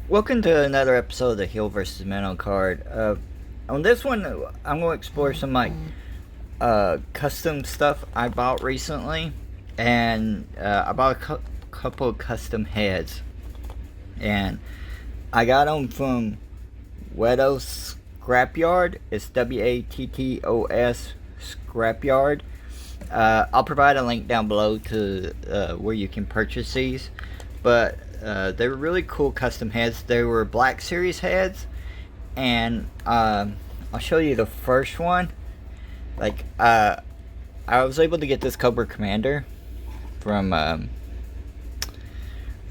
Welcome to another episode of the Heal vs. Mental card. On this one, I'm going to explore some custom stuff I bought recently, and I bought a couple of custom heads, and I got them from Wattos Scrapyard. It's Wattos Scrapyard. I'll provide a link down below to where you can purchase these, but they were really cool custom heads. They were Black Series heads, and I'll show you the first one. I was able to get this Cobra Commander from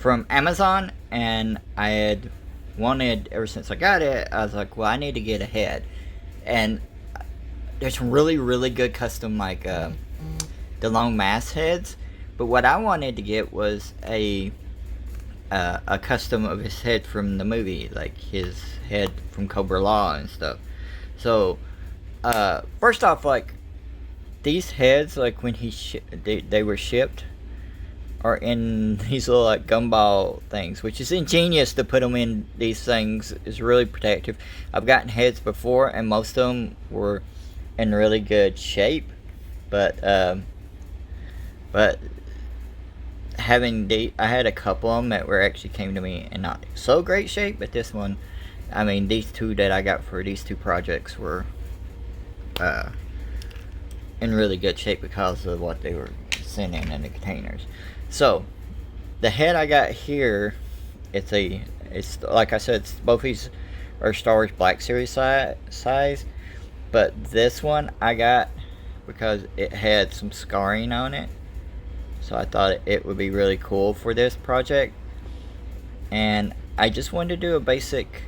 Amazon, and I had wanted, ever since I got it, I was like, well, I need to get a head. And there's some really good custom, the long mass heads, but what I wanted to get was a custom of his head from the movie, like his head from Cobra Law and stuff. So first off, these heads, when they were shipped, are in these little gumball things, which is ingenious to put them in these things. Is really protective. I've gotten heads before, and most of them were in really good shape, but I had a couple of them that actually came to me in not so great shape, but this one, these two that I got for these two projects were in really good shape because of what they were sending in the containers. So the head I got here, it's like I said, both these are Star Wars Black Series size, but this one I got because it had some scarring on it. So I thought it would be really cool for this project. And I just wanted to do a basic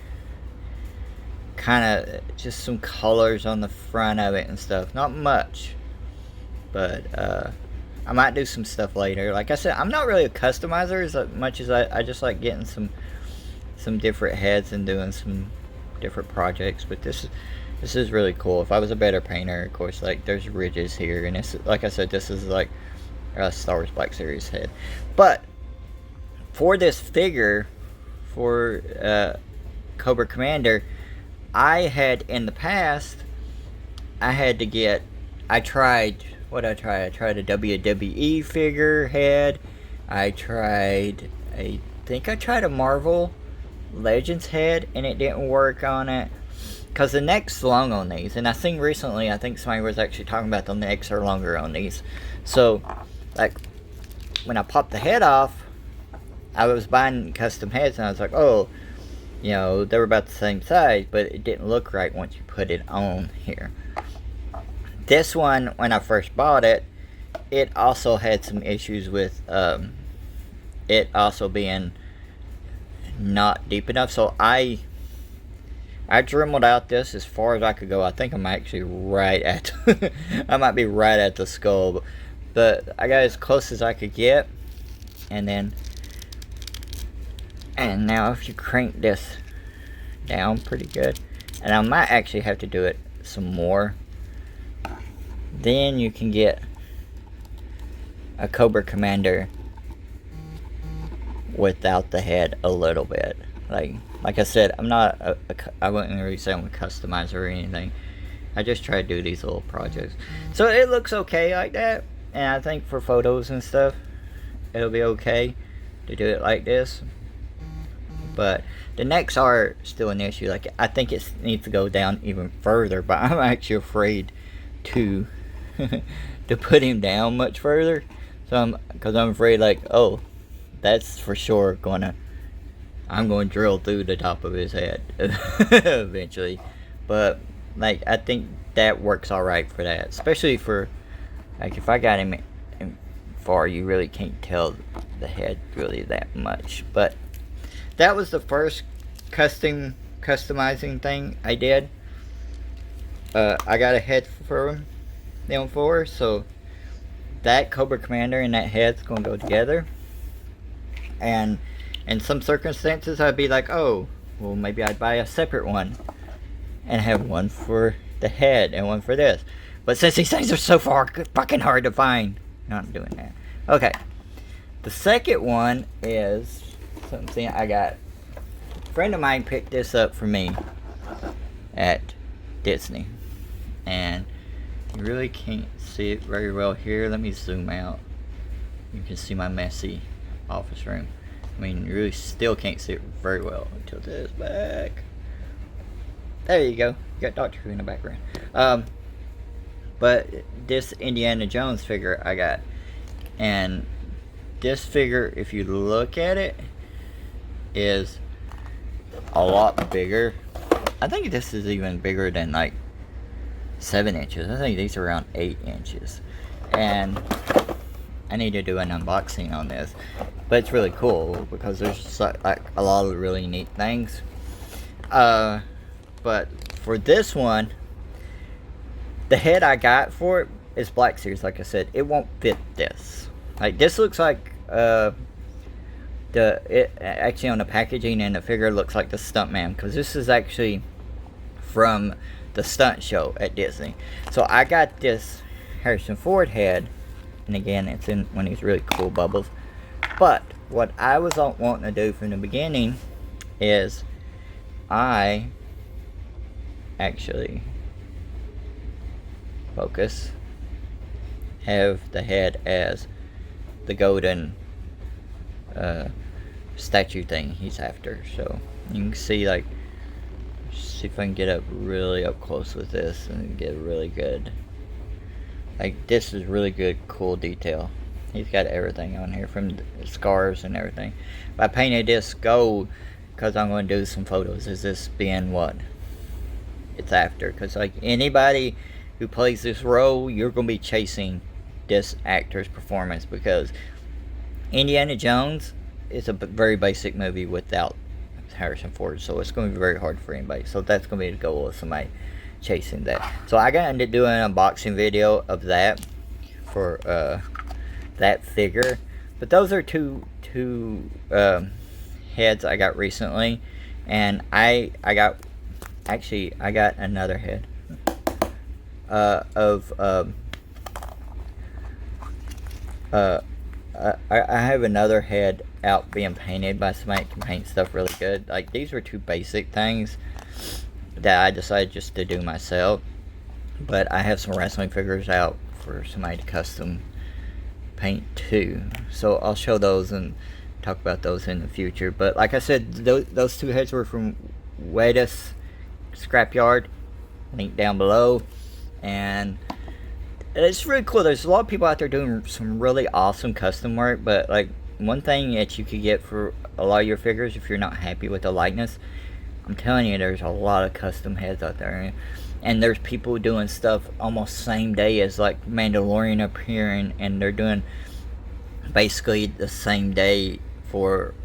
kind of just some colors on the front of it and stuff. Not much, but I might do some stuff later. Like I said, I'm not really a customizer as much as I just like getting some different heads and doing some different projects. But this is really cool. If I was a better painter, of course, there's ridges here, and it's like I said, this is like Star Wars Black Series head. But for this figure, for Cobra Commander, I had in the past, I tried a WWE figure head. I tried a Marvel Legends head, and it didn't work on it because the neck's long on these, and I think recently somebody was actually talking about the necks are longer on these. So when I popped the head off, I was buying custom heads, and I was like, oh, they were about the same size, but it didn't look right once you put it on here. This one, when I first bought it, it also had some issues with it also being not deep enough. So I dremeled out this as far as I could go. I think I'm actually right at I might be right at the skull, but I got as close as I could get. And now if you crank this down pretty good, and I might actually have to do it some more, then you can get a Cobra Commander without the head a little bit. Like I said, I wouldn't really say I'm a customizer or anything. I just try to do these little projects. So it looks okay like that, and I think for photos and stuff, it'll be okay to do it like this. But the necks are still an issue. I think it needs to go down even further, but I'm actually afraid to to put him down much further. So because I'm afraid oh, that's for sure I'm going to drill through the top of his head eventually. But I think that works all right for that, especially for if I got him in far, you really can't tell the head really that much. But that was the first customizing thing I did. I got a head for him for, so that Cobra Commander and that head's gonna go together. And in some circumstances, I'd be like, oh, well, maybe I'd buy a separate one and have one for the head and one for this. But since these things are so fucking hard to find, not doing that. Okay, the second one is something I got friend of mine picked this up for me at Disney, and you really can't see it very well here. Let me zoom out. You can see my messy office room. I mean, you really still can't see it very well until this back. There you go. You got Doctor Who in the background. But this Indiana Jones figure I got, and this figure, if you look at it, is a lot bigger. I think this is even bigger than like 7 inches. I think these are around 8 inches. And I need to do an unboxing on this. But it's really cool because there's like a lot of really neat things. But for this one, the head I got for it is Black Series. Like I said, it won't fit this. Like, this looks like actually on the packaging and the figure looks like the Stuntman, because this is actually from the stunt show at Disney. So I got this Harrison Ford head, and again, it's in one of these really cool bubbles. But what I was wanting to do from the beginning is I actually have the head as the golden statue thing he's after. So you can see, like, see if I can get up really up close with this and get really good. Like, this is really good, cool detail. He's got everything on here, from the scars and everything. But I painted this gold because I'm going to do some photos. Is this being what it's after? Because, like, anybody who plays this role, you're going to be chasing this actor's performance, because Indiana Jones is a very basic movie without Harrison Ford, so it's going to be very hard for anybody. So that's going to be the goal of somebody chasing that. So I got into doing an unboxing video of that for that figure. But those are two heads I got recently, and I got another head I have another head out being painted by somebody that can paint stuff really good. Like, these were two basic things that I decided just to do myself. But I have some wrestling figures out for somebody to custom paint too. So I'll show those and talk about those in the future. But like I said, those two heads were from Wattos Scrapyard. Link down below. And it's really cool. There's a lot of people out there doing some really awesome custom work, but like, one thing that you could get for a lot of your figures, if you're not happy with the likeness, I'm telling you, there's a lot of custom heads out there, and there's people doing stuff almost same day as like Mandalorian appearing, and they're doing basically the same day for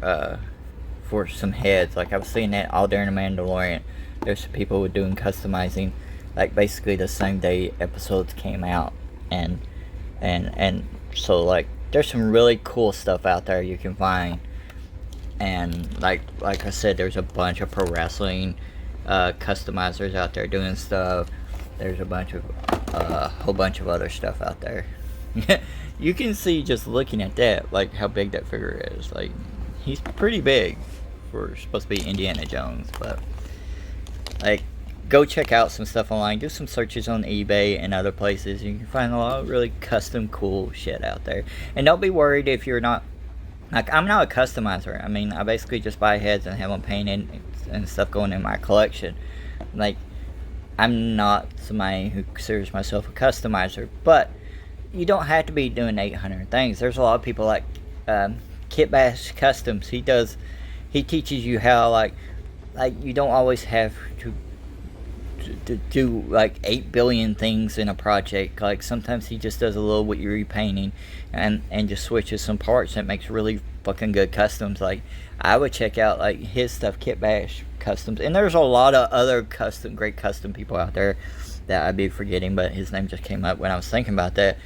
some heads. Like, I've seen that all during the Mandalorian. There's people doing customizing like basically the same day episodes came out, and so, like, there's some really cool stuff out there you can find. And like I said, there's a bunch of pro wrestling customizers out there doing stuff. There's a whole bunch of other stuff out there. You can see just looking at that, like, how big that figure is. Like, he's pretty big for supposed to be Indiana Jones. But like, go check out some stuff online. Do some searches on eBay and other places. You can find a lot of really custom cool shit out there. And don't be worried if you're not, like, I'm not a customizer. I mean, I basically just buy heads and have them painted and stuff going in my collection. Like, I'm not somebody who considers myself a customizer. But you don't have to be doing 800 things. There's a lot of people like Kit Bash Customs. He teaches you how, like you don't always have to do like 8 billion things in a project. Like, sometimes he just does a little with your repainting and just switches some parts, and it makes really fucking good customs. Like, I would check out like his stuff, Kit Bash Customs, and there's a lot of other great custom people out there that I'd be forgetting, but his name just came up when I was thinking about that.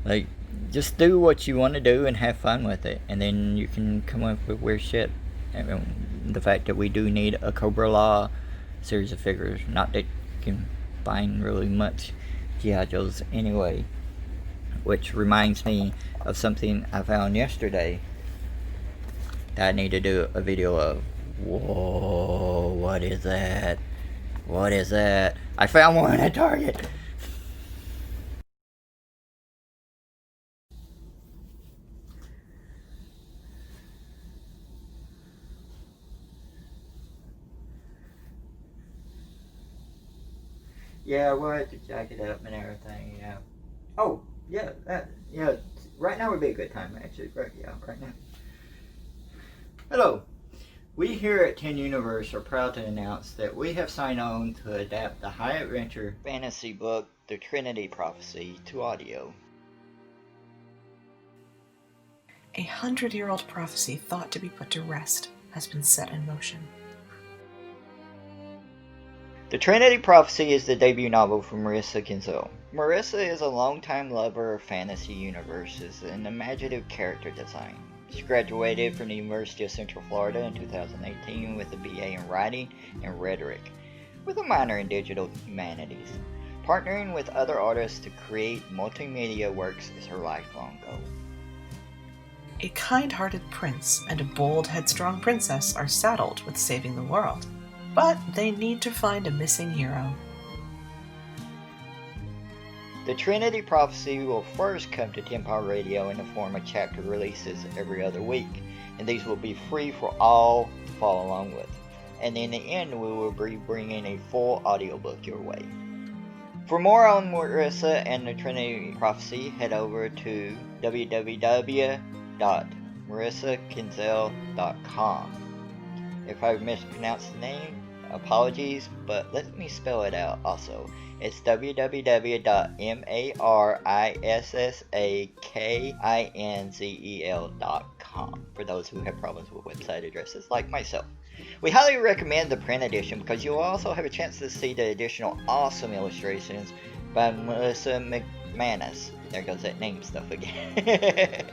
Like, just do what you want to do and have fun with it, and then you can come up with weird shit. And the fact that we do need a Cobra Law series of figures, not that can find really much G.I. Joes anyway, which reminds me of something I found yesterday that I need to do a video of, Whoa, what is that? What is that? I found one at Target. Yeah, we'll have to jack it up and everything, yeah. Oh, yeah, yeah, right now would be a good time, actually. Right, yeah, right now. Hello. We here at 10 Universe are proud to announce that we have signed on to adapt the high adventure fantasy book, The Trinity Prophecy, to audio. 100-year-old prophecy thought to be put to rest has been set in motion. The Trinity Prophecy is the debut novel from Marissa Kinzel. Marissa is a longtime lover of fantasy universes and imaginative character design. She graduated from the University of Central Florida in 2018 with a BA in Writing and Rhetoric, with a minor in Digital Humanities. Partnering with other artists to create multimedia works is her lifelong goal. A kind-hearted prince and a bold, headstrong princess are saddled with saving the world, but they need to find a missing hero. The Trinity Prophecy will first come to Tempo Radio in the form of chapter releases every other week, and these will be free for all to follow along with. And in the end, we will be bringing a full audiobook your way. For more on Marissa and the Trinity Prophecy, head over to www.marissakinzel.com. If I mispronounced the name, apologies, but let me spell it out also. It's www.marissakinzel.com for those who have problems with website addresses like myself. We highly recommend the print edition because you'll also have a chance to see the additional awesome illustrations by Melissa McManus. There goes that name stuff again.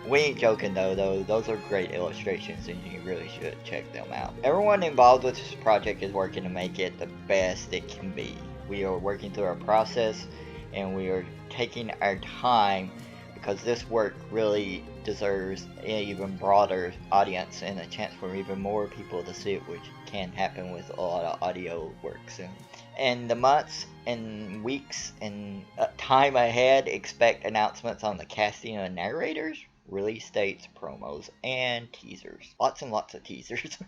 We ain't joking though, those are great illustrations and you really should check them out. Everyone involved with this project is working to make it the best it can be. We are working through our process and we are taking our time because this work really deserves an even broader audience and a chance for even more people to see it, which can happen with a lot of audio works. And the months and weeks and time ahead, expect announcements on the casting of narrators, release dates, promos, and teasers. Lots and lots of teasers.